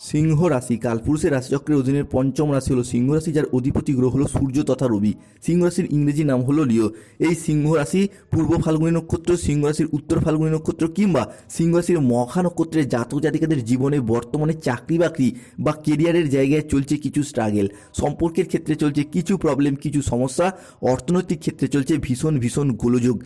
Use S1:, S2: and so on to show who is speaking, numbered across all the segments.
S1: সিংহ রাশি কালপুরুষের রাশিচক্রের অধীনের পঞ্চম রাশি হলো সিংহ রাশি, যার অধিপতি গ্রহ হলো সূর্য তথা রবি। সিংহ রাশির ইংরেজি নাম হলো লিও। এই সিংহ রাশি পূর্ব ফাল্গুনী নক্ষত্র, সিংহ রাশির উত্তর ফাল্গুনী নক্ষত্র কিংবা সিংহ রাশির মখা নক্ষত্রের জাতক জাতিকাদের জীবনে বর্তমানে চাকরি বাকরি বা কেরিয়ারের জায়গায় চলছে কিছু স্ট্রাগেল, সম্পর্কের ক্ষেত্রে চলছে কিছু প্রবলেম, কিছু সমস্যা, অর্থনৈতিক ক্ষেত্রে চলছে ভীষণ ভীষণ গোলযোগ।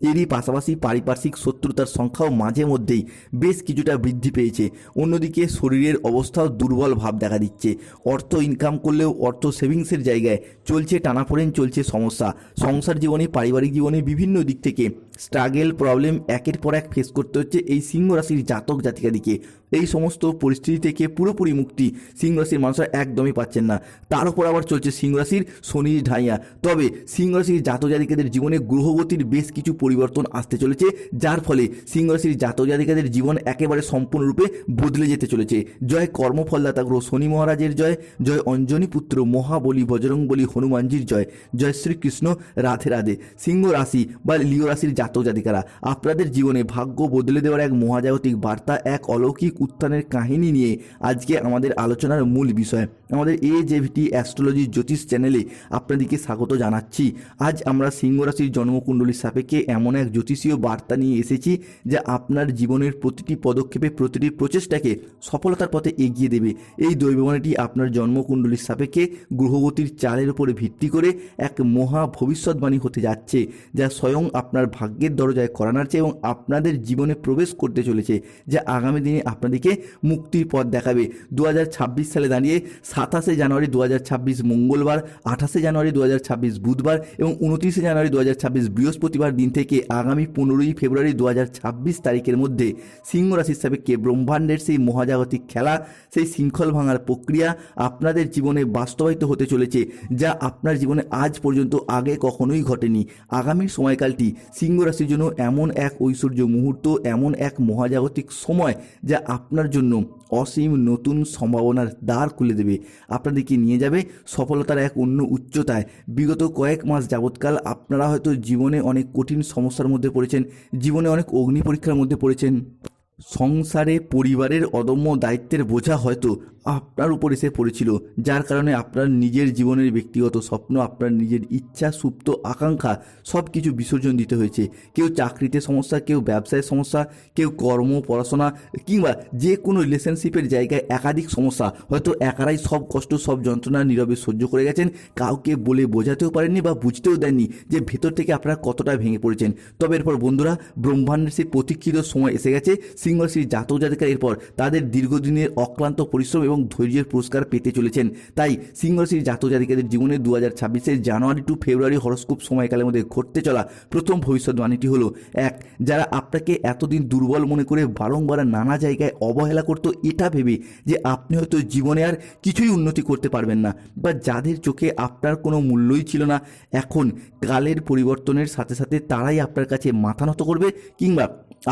S1: এরই পাশাপাশি পারিপার্শ্বিক শত্রুতার সংখ্যাও মাঝে মধ্যেই বেশ কিছুটা বৃদ্ধি পেয়েছে। অন্যদিকে শরীরের অবস্থাও দুর্বল ভাব দেখা দিচ্ছে। অর্থ ইনকাম করলেও অর্থ সেভিংসের জায়গায় চলছে টানাপোড়েন, চলছে সমস্যা। সংসার জীবনে, পারিবারিক জীবনে বিভিন্ন দিক থেকে স্ট্রাগেল, প্রবলেম একের পর এক ফেস করতে হচ্ছে এই সিংহ রাশির জাতক জাতিকাদিকে। এই সমস্ত পরিস্থিতি থেকে পুরোপুরি মুক্তি সিংহ রাশির মানুষরা একদমই পাচ্ছেন না। তার উপর আবার চলছে সিংহ রাশির শনির ঢাইয়া। তবে সিংহ রাশির জাতক জাতিকাদের জীবনে গ্রহগতির বেশ কিছু পরিবর্তন আসতে চলেছে, যার ফলে সিংহ রাশির জাতক জাতিকাদের জীবন একেবারে সম্পূর্ণরূপে বদলে যেতে চলেছে। জয় কর্মফলদাতা গ্রহ শনি মহারাজের জয়, জয় অঞ্জনী পুত্র মহাবলী বজরংবলী হনুমানজির জয়, জয় শ্রীকৃষ্ণ, রাধে রাধে। সিংহ রাশি বা লিও রাশির জাতক জাতিকারা, আপনাদের জীবনে ভাগ্য বদলে দেওয়ার এক মহাজাগতিক বার্তা, এক অলৌকিক উত্থানের কাহিনী নিয়ে আজকে আমাদের আলোচনার মূল বিষয়। আমাদের AJVT অ্যাস্ট্রোলজি জ্যোতিষ চ্যানেলে আপনাদেরকে স্বাগত জানাচ্ছি। আজ আমরা সিংহ রাশির জন্মকুণ্ডলীর সাপেক্ষে এমন এক জ্যোতিষীয় বার্তা নিয়ে এসেছি যা আপনার জীবনের প্রতিটি পদক্ষেপে, প্রতিটি প্রচেষ্টাকে সফলতার পথে এগিয়ে দেবে। এই দৈববাণীটি আপনার জন্মকুণ্ডলীর সাপেক্ষে গ্রহগতির চালের উপরে ভিত্তি করে এক মহা ভবিষ্যৎবাণী হতে যাচ্ছে, যা স্বয়ং আপনার ভাগ্যের দরজায় কড়া নাড়ছে এবং আপনাদের জীবনে প্রবেশ করতে চলেছে, যা আগামী দিনে আপনাদেরকে মুক্তির পথ দেখাবে। 2026 সালে দাঁড়িয়ে 27শে জানুয়ারি 2026 মঙ্গলবার, 28শে জানুয়ারি 2026 বুধবার এবং 29শে জানুয়ারি 2026 বৃহস্পতিবার দিন থেকে আগামী 15ই ফেব্রুয়ারি 2026 তারিখের মধ্যে সিংহ রাশির সাপেক্ষে ব্রহ্মাণ্ডের সেই মহাজাগতিক খেলা, সেই শৃঙ্খল ভাঙার প্রক্রিয়া আপনাদের জীবনে বাস্তবায়িত হতে চলেছে, যা আপনার জীবনে আজ পর্যন্ত আগে কখনোই ঘটেনি। আগামীর সময়কালটি সিংহ রাশির জন্য এমন এক ঐশ্বর্য মুহূর্ত, এমন এক মহাজাগতিক সময় যা আপনার জন্য অসীম নতুন সম্ভাবনার দ্বার খুলে দেবে, আপনাদেরকে নিয়ে যাবে সফলতার এক অন্য উচ্চতায়। বিগত কয়েক মাস যাবৎকাল আপনারা হয়তো জীবনে অনেক কঠিন সমস্যার মধ্যে পড়েছেন, জীবনে অনেক অগ্নি পরীক্ষার মধ্যে পড়েছেন। সংসারে পরিবারের অদম্য দায়িত্বের বোঝা হয়তো আপনার উপর এসে পড়েছিল, যার কারণে আপনার নিজের জীবনের ব্যক্তিগত স্বপ্ন, আপনার নিজের ইচ্ছা, সুপ্ত আকাঙ্ক্ষা সব কিছু বিসর্জন দিতে হয়েছে। কেউ চাকরিতে সমস্যা, কেউ ব্যবসায় সমস্যা, কেউ কর্ম, পড়াশোনা কিংবা যে কোনো রিলেশনশিপের জায়গায় একাধিক সমস্যা। হয়তো একারাই সব কষ্ট, সব যন্ত্রণা নীরবে সহ্য করে গেছেন, কাউকে বলে বোঝাতেও পারেননি বা বুঝতেও দেননি যে ভেতর থেকে আপনারা কতটা ভেঙে পড়েছেন। তবে এরপর বন্ধুরা, ব্রহ্মাণ্ডের সেই প্রতীক্ষিত সময় এসে গেছে। সিংহ রাশির জাতক জাতিকা এরপর তাদের দীর্ঘদিনের অক্লান্ত পরিশ্রম এবং ধৈর্যের পুরস্কার পেতে চলেছেন। তাই সিংহ রাশির জাতক জাতিকাদের জীবনে 2026 জানুয়ারি টু ফেব্রুয়ারি হরস্কোপ সময়কালের মধ্যে ঘটতে চলা প্রথম ভবিষ্যৎবাণীটি হলো, এক, যারা আপনাকে এতদিন দুর্বল মনে করে বারংবার নানা জায়গায় অবহেলা করতো, এটা ভেবে যে আপনি হয়তো জীবনে আর কিছুই উন্নতি করতে পারবেন না, বা যাদের চোখে আপনার কোনো মূল্যই ছিল না, এখন কালের পরিবর্তনের সাথে সাথে তারাই আপনার কাছে মাথা নত করবে কিংবা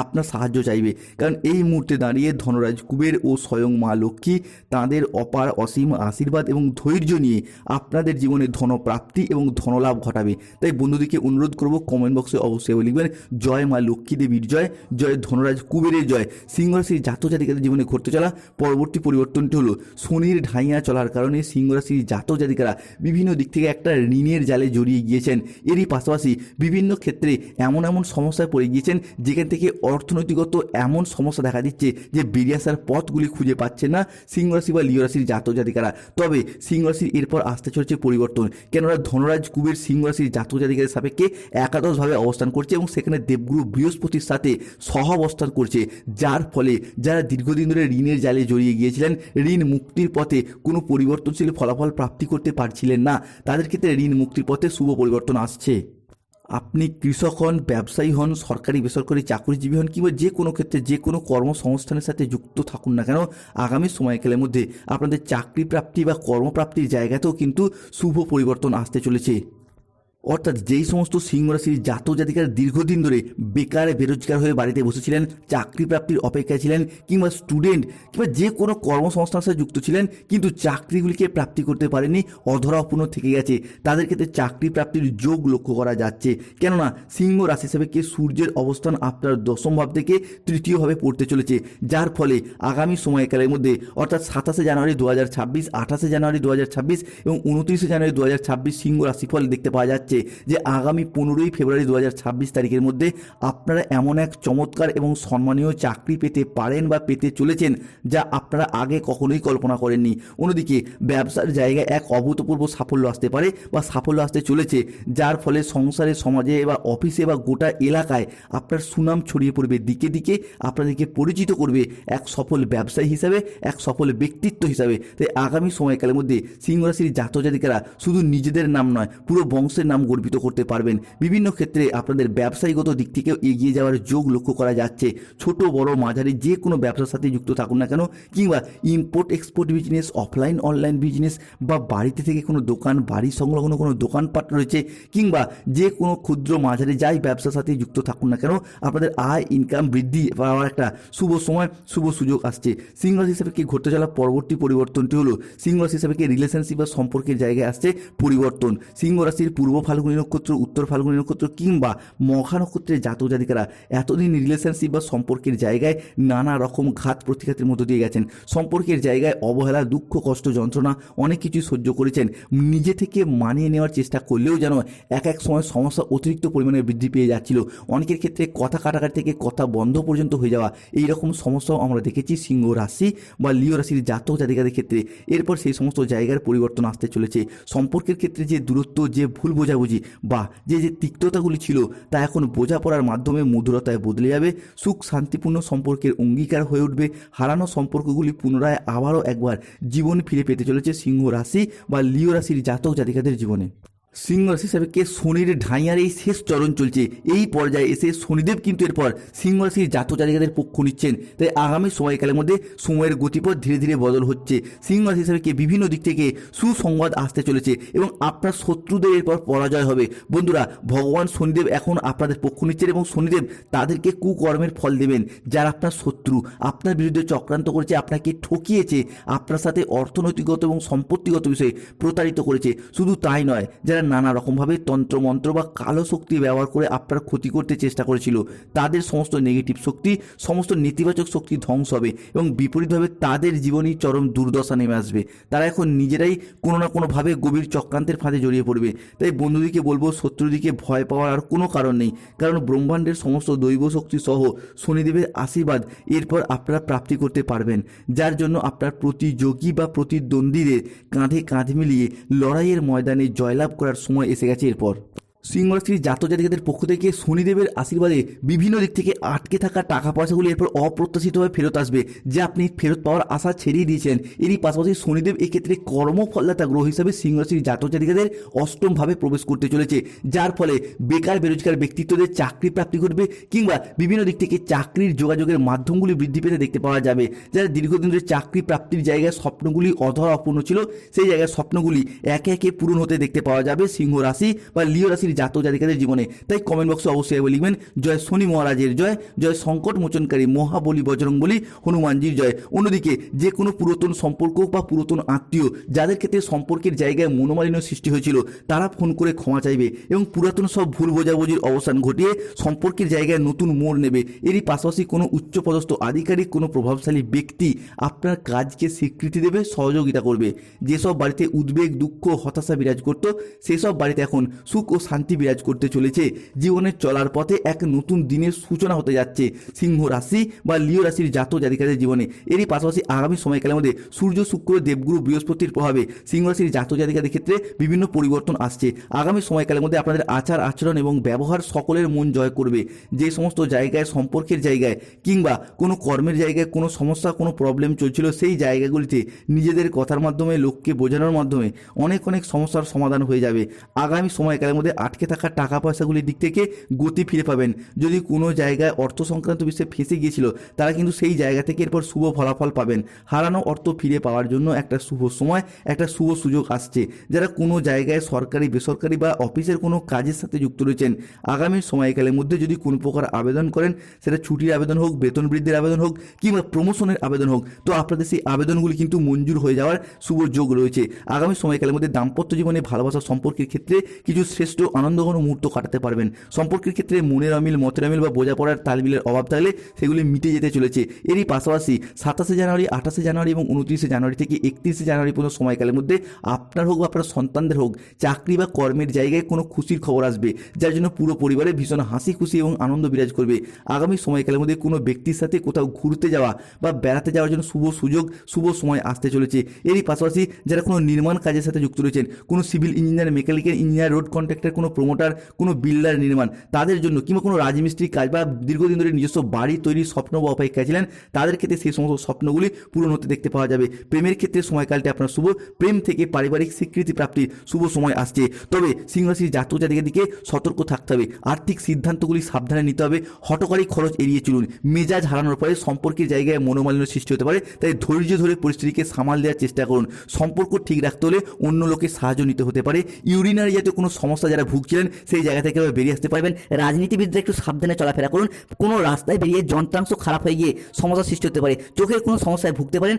S1: আপনার সাহায্য চাইবে। কারণ এই মুহূর্তে দাঁড়িয়ে ধনরাজ কুবের ও স্বয়ং মা লক্ষ্মী তাঁদের অপার অসীম আশীর্বাদ এবং ধৈর্য নিয়ে আপনাদের জীবনে ধনপ্রাপ্তি এবং ধনলাভ ঘটাবে। তাই বন্ধুদেরকে অনুরোধ করব, কমেন্ট বক্সে অবশ্যই লিখবেন জয় মা লক্ষ্মী দেবীর জয়, জয় ধনরাজ কুবেরের জয়। সিংহ রাশির জাতক জাতিকাদের জীবনে ঘটতে চলা পরবর্তী পরিবর্তনটি হলো, শনির ঢাইয়া চলার কারণে সিংহ রাশির জাতক জাতিকারা বিভিন্ন দিক থেকে একটা ঋণের জালে জড়িয়ে গিয়েছেন। এরই পাশাপাশি বিভিন্ন ক্ষেত্রে এমন এমন সমস্যায় পড়ে গিয়েছেন যেখান থেকে অর্থনৈতিকগত এমন সমস্যা দেখা দিচ্ছে যে বেরিয়ে আসার পথগুলি খুঁজে পাচ্ছেন না সিংহ রাশি বা লিও রাশির জাতক জাতিকারা। তবে সিংহ রাশির এরপর আসতে চলেছে পরিবর্তন, কেননা ধনরাজ কুবের সিংহ রাশির জাতক জাতিকাদের সাপেক্ষে একাদশভাবে অবস্থান করছে এবং সেখানে দেবগুরু বৃহস্পতির সাথে সহ অবস্থান করছে, যার ফলে যারা দীর্ঘদিন ধরে ঋণের জালে জড়িয়ে গিয়েছিলেন, ঋণ মুক্তির পথে কোনো পরিবর্তনশীল ফলাফল প্রাপ্তি করতে পারছিলেন না, তাদের ক্ষেত্রে ঋণ মুক্তির পথে শুভ পরিবর্তন আসছে। আপনি কৃষক হন, ব্যবসায়ী হন, সরকারি বেসরকারি চাকরিজীবী হন কিংবা যে কোনো ক্ষেত্রে যে কোনো কর্মসংস্থানের সাথে যুক্ত থাকুন না কেন, আগামী সময়কালের মধ্যে আপনাদের চাকরি প্রাপ্তি বা কর্মপ্রাপ্তির জায়গাতেও কিন্তু শুভ পরিবর্তন আসতে চলেছে। অর্থাৎ যেই সমস্ত সিংহ রাশির জাতক জাতিকারা দীর্ঘদিন ধরে বেকার বেরোজগার হয়ে বাড়িতে বসেছিলেন, চাকরি প্রাপ্তির অপেক্ষায় ছিলেন, কিংবা স্টুডেন্ট কিংবা যে কোনো কর্মসংস্থানের সাথে যুক্ত ছিলেন কিন্তু চাকরিগুলিকে প্রাপ্তি করতে পারেনি, অধরা অপূর্ণ থেকে গেছে, তাদের ক্ষেত্রে চাকরি প্রাপ্তির যোগ লক্ষ্য করা যাচ্ছে। কেননা সিংহ রাশি হিসেবে সূর্যের অবস্থান আপনার দশম ভাব থেকে তৃতীয় ভাবে পড়তে চলেছে, যার ফলে আগামী সময়কালের মধ্যে অর্থাৎ 27শে জানুয়ারি 2026, 28শে জানুয়ারি 2026 এবং 29শে জানুয়ারি 2026 সিংহ রাশিফল দেখতে পাওয়া যাচ্ছে যে আগামী 15ই ফেব্রুয়ারি 2026 তারিখের মধ্যে আপনারা এমন এক চমৎকার এবং সম্মানীয় চাকরি পেতে পারেন বা পেতে চলেছেন যা আপনারা আগে কখনোই কল্পনা করেননি। অন্যদিকে ব্যবসার জায়গায় এক অভূতপূর্ব সাফল্য আসতে পারে বা সাফল্য আসতে চলেছে, যার ফলে সংসারে, সমাজে বা অফিসে বা গোটা এলাকায় আপনার সুনাম ছড়িয়ে পড়বে, দিকে দিকে আপনাদেরকে পরিচিত করবে এক সফল ব্যবসায়ী হিসাবে, এক সফল ব্যক্তিত্ব হিসাবে। তাই আগামী সময়কালের মধ্যে সিংহ রাশির জাতক জাতিকারা শুধু নিজেদের নাম নয়, পুরো বংশের নাম গর্বিত করতে পারবেন। বিভিন্ন ক্ষেত্রে আপনাদের ব্যবসায়িকগত দিক থেকেও এগিয়ে যাওয়ার যোগ লক্ষ্য করা যাচ্ছে। ছোট বড় মাঝারি যে কোনো ব্যবসার সাথে যুক্ত থাকুন না কেন, কিংবা import export business, offline online business, বা বাড়িতে থেকে কোনো দোকান, বাড়ি সংলগ্ন কোনো দোকানপাট রয়েছে, কিংবা যে কোনো ক্ষুদ্র মাঝারি যাই ব্যবসার সাথে যুক্ত থাকুন না কেন, আপনাদের আয় ইনকাম বৃদ্ধি পাওয়ার একটা শুভ সময়, শুভ সুযোগ আসছে। সিংহ রাশি হিসাবে কি ঘটতে চলা পরবর্তী পরিবর্তনটি হলো সিংহ রাশি হিসাবে কি রিলেশনশিপ বা সম্পর্কের জায়গায় আসছে পরিবর্তন। সিংহ রাশির পূর্ব ফাল্গুনী নক্ষত্র, উত্তর ফাল্গুনী নক্ষত্র কিংবা মঘা নক্ষত্রের জাতক জাতিকারা এতদিন রিলেশনশিপ বা সম্পর্কের জায়গায় নানা রকম ঘাত প্রতিঘাতের মধ্য দিয়ে গেছেন। সম্পর্কের জায়গায় অবহেলা, দুঃখ, কষ্ট, যন্ত্রণা অনেক কিছু সহ্য করেছেন। নিজে থেকে মানিয়ে নেওয়ার চেষ্টা করলেও যেন এক এক সময় সমস্যা অতিরিক্ত পরিমাণে বৃদ্ধি পেয়ে যাচ্ছিল। অনেকের ক্ষেত্রে কথা কাটাকাটি থেকে কথা বন্ধ পর্যন্ত হয়ে যাওয়া, এই রকম সমস্যাও আমরা দেখেছি সিংহ রাশি বা লিও রাশির জাতক জাতিকাদের ক্ষেত্রে। এরপর সেই সমস্ত জায়গার পরিবর্তন আসতে চলেছে। সম্পর্কের ক্ষেত্রে যে দূরত্ব, যে ভুল বোঝাবুঝি বা যে তিক্ততাগুলি ছিল তা এখন বোঝাপড়ার মাধ্যমে মধুরতায় বদলে যাবে। সুখ শান্তিপূর্ণ সম্পর্কের অঙ্গীকার হয়ে উঠবে। হারানো সম্পর্কগুলি পুনরায় আবারও একবার জীবন ফিরে পেতে চলেছে সিংহ রাশি বা লিও রাশির জাতক জাতিকাদের জীবনে। সিংহ রাশি হিসাবে শনির ঢাইয়ার এই শেষ চরণ চলছে। এই পর্যায়ে এসে শনিদেব কিন্তু এরপর সিংহ রাশির জাতক জাতিকাদের পক্ষ নিচ্ছেন। তাই আগামী সময়কালের মধ্যে সময়ের গতিপথ ধীরে ধীরে বদল হচ্ছে। সিংহ রাশি হিসাবে বিভিন্ন দিক থেকে সুসংবাদ আসতে চলেছে এবং আপনার শত্রুদের এরপর পরাজয় হবে। বন্ধুরা, ভগবান শনিদেব এখন আপনাদের পক্ষ নিচ্ছেন এবং শনিদেব তাদেরকে কুকর্মের ফল দেবেন যারা আপনার শত্রু, আপনার বিরুদ্ধে চক্রান্ত করেছে, আপনাকে ঠকিয়েছে, আপনার সাথে অর্থনৈতিকগত এবং সম্পত্তিগত বিষয়ে প্রতারিত করেছে। শুধু তাই নয়, যারা নানা রকমভাবে তন্ত্রমন্ত্র বা কালো শক্তি ব্যবহার করে আপনার ক্ষতি করতে চেষ্টা করেছিল, তাদের সমস্ত নেগেটিভ শক্তি, সমস্ত নেতিবাচক শক্তি ধ্বংস হবে এবং বিপরীতভাবে তাদের জীবনেই চরম দুর্দশা নেমে আসবে। তারা এখন নিজেরাই কোনো না কোনোভাবে গভীর চক্রান্তের ফাঁদে জড়িয়ে পড়বে। তাই বন্ধুদিকে বলবো, শত্রুদিকে ভয় পাওয়ার আর কোনো কারণ নেই, কারণ ব্রহ্মাণ্ডের সমস্ত দৈব শক্তি সহ শনিদেবের আশীর্বাদ এরপর আপনারা প্রাপ্তি করতে পারবেন, যার জন্য আপনার প্রতিযোগী বা প্রতিদ্বন্দ্বীদের কাঁধে কাঁধ মিলিয়ে লড়াইয়ের ময়দানে জয়লাভ করার সময় এসে গেছে। এরপর সিংহ রাশির জাতক জাতিকাদের পক্ষ থেকে শনিদেবের আশীর্বাদে বিভিন্ন দিক থেকে আটকে থাকা টাকা পয়সাগুলি এরপর অপ্রত্যাশিতভাবে ফেরত আসবে, যা আপনি ফেরত পাওয়ার আশা ছেড়েই দিয়েছেন। এরই পাশাপাশি শনিদেব এক্ষেত্রে কর্মফলদাতা গ্রহ হিসাবে সিংহ রাশির জাতক জাতিকাদের অষ্টমভাবে প্রবেশ করতে চলেছে, যার ফলে বেকার বেরোজগার ব্যক্তিত্বদের চাকরি প্রাপ্তি ঘটবে কিংবা বিভিন্ন দিক থেকে চাকরির যোগাযোগের মাধ্যমগুলি বৃদ্ধি পেতে দেখতে পাওয়া যাবে। যারা দীর্ঘদিন ধরে চাকরি প্রাপ্তির জায়গায় স্বপ্নগুলি অধরা অপূর্ণ ছিল, সেই জায়গায় স্বপ্নগুলি একে একে পূরণ হতে দেখতে পাওয়া যাবে সিংহ রাশি বা লিও রাশির জাতক জাতিকাদের জীবনে। তাই কমেন্ট বক্সে অবশ্যই লিখবেন জয় শনি মহারাজের জয়, জয় সংকট মোচনকারী মহাবলী বজরংবলী হনুমানজির জয়। অন্যদিকে যে কোনো পুরাতন সম্পর্ক বা পুরাতন আত্মীয় যাদের ক্ষেত্রে সম্পর্কের জায়গায় মনোমালিন্য সৃষ্টি হয়েছিল, তারা ফোন করে ক্ষমা চাইবে এবং পুরাতন সব ভুল বোঝাবুঝির অবসান ঘটিয়ে সম্পর্কের জায়গায় নতুন মোড় নেবে। এরই পাশাপাশি কোনো উচ্চপদস্থ আধিকারিক, কোনো প্রভাবশালী ব্যক্তি আপনার কাজকে স্বীকৃতি দেবে, সহযোগিতা করবে। যেসব বাড়িতে উদ্বেগ, দুঃখ, হতাশা বিরাজ করত, সেসব বাড়িতে এখন সুখ ও শান্তি বিরাজ করতে চলেছে। জীবনের চলার পথে এক নতুন দিনের সূচনা হতে যাচ্ছে সিংহ রাশি বা লিও রাশির জাতক জাতিকাদের জীবনে। এরই পাশাপাশি আগামী সময়কালের মধ্যে সূর্য, শুক্র, দেবগুরু, বৃহস্পতির প্রভাবে সিংহ রাশির জাতক জাতিকাদের ক্ষেত্রে বিভিন্ন পরিবর্তন আসছে। আগামী সময়কালের মধ্যে আপনাদের আচার আচরণ এবং ব্যবহার সকলের মন জয় করবে। যে সমস্ত জায়গায়, সম্পর্কের জায়গায় কিংবা কোনো কর্মের জায়গায় কোনো সমস্যা, কোনো প্রবলেম চলছিল, সেই জায়গাগুলিতে নিজেদের কথার মাধ্যমে, লোককে বোঝানোর মাধ্যমে অনেক অনেক সমস্যার সমাধান হয়ে যাবে। আগামী সময়কালের মধ্যে আটকে থাকা টাকা পয়সাগুলির দিক থেকে গতি ফিরে পাবেন। যদি কোনো জায়গায় অর্থ সংক্রান্ত বিষয়ে ফেঁসে গিয়েছিল তারা কিন্তু সেই জায়গা থেকে এরপর শুভ ফলাফল পাবেন। হারানো অর্থ ফিরে পাওয়ার জন্য একটা শুভ সময়, একটা শুভ সুযোগ আসছে। যারা কোনো জায়গায় সরকারি বেসরকারি বা অফিসের কোনো কাজের সাথে যুক্ত রয়েছেন, আগামী সময়কালের মধ্যে যদি কোনো প্রকার আবেদন করেন, সেটা ছুটির আবেদন হোক, বেতন বৃদ্ধির আবেদন হোক কিংবা প্রমোশনের আবেদন হোক, তো আপনাদের সেই আবেদনগুলি কিন্তু মঞ্জুর হয়ে যাওয়ার শুভ যোগ রয়েছে। আগামী সময়কালের মধ্যে দাম্পত্য জীবনে ভালোবাসা সম্পর্কের ক্ষেত্রে কিছু শ্রেষ্ঠ আনন্দঘন মুহূর্ত কাটাতে পারবেন। সম্পর্কের ক্ষেত্রে মনের অমিল, মতের অমিল বা বোঝাপড়ার তালমিলের অভাব থাকলে সেগুলি মিটে যেতে চলেছে। এরই পাশাপাশি 27শে জানুয়ারি, 28শে জানুয়ারি এবং 29শে জানুয়ারি থেকে 31শে জানুয়ারি পর্যন্ত সময়কালের মধ্যে আপনার হোক বা আপনার সন্তানদের হোক চাকরি বা কর্মের জায়গায় কোনো খুশির খবর আসবে, যার জন্য পুরো পরিবারে ভীষণ হাসি খুশি এবং আনন্দ বিরাজ করবে। আগামী সময়কালের মধ্যে কোনো ব্যক্তির সাথে কোথাও ঘুরতে যাওয়া বা বেড়াতে যাওয়ার জন্য শুভ সুযোগ, শুভ সময় আসতে চলেছে। এরই পাশাপাশি যারা কোনো নির্মাণ কাজের সাথে যুক্ত রয়েছেন, কোনো civil engineer, mechanical engineer, road contractor, কোনো প্রমোটার, কোনো বিল্ডার নির্মাণ, তাদের জন্য কিংবা কোনো রাজমিস্ত্রি কাজ বা দীর্ঘদিন ধরে নিজস্ব বাড়ি তৈরির স্বপ্ন বা অপেক্ষায় ছিলেন, তাদের ক্ষেত্রে সেই সমস্ত স্বপ্নগুলি পূরণ হতে দেখতে পাওয়া যাবে। প্রেমের ক্ষেত্রে সময়কালটি আপনার শুভ, প্রেম থেকে পারিবারিক স্বীকৃতি প্রাপ্তির শুভ সময় আসছে। তবে সিংহ রাশির জাতক জাতিকাদের দিকে সতর্ক থাকতে হবে, আর্থিক সিদ্ধান্তগুলি সাবধানে নিতে হবে, হঠকারী খরচ এড়িয়ে চলুন। মেজাজ হারানোর পরে সম্পর্কের জায়গায় মনোমালিন্য সৃষ্টি হতে পারে, তাই ধৈর্য ধরে পরিস্থিতিকে সামাল দেওয়ার চেষ্টা করুন। সম্পর্ক ঠিক রাখতে হলে অন্য লোকের সাহায্য নিতে হতে পারে। ইউরিনারি জাতীয় কোনো সমস্যা যারা ভুগছিলেন সেই জায়গা থেকে বেরিয়ে আসতে পারবেন।
S2: রাজনীতিবিদরা একটু সাবধানে চলাফেরা করুন। কোনো রাস্তায় বেরিয়ে যন্ত্রাংশ খারাপ হয়ে গিয়ে সমস্যার সৃষ্টি হতে পারে। চোখের কোনো সমস্যায় ভুগতে পারেন।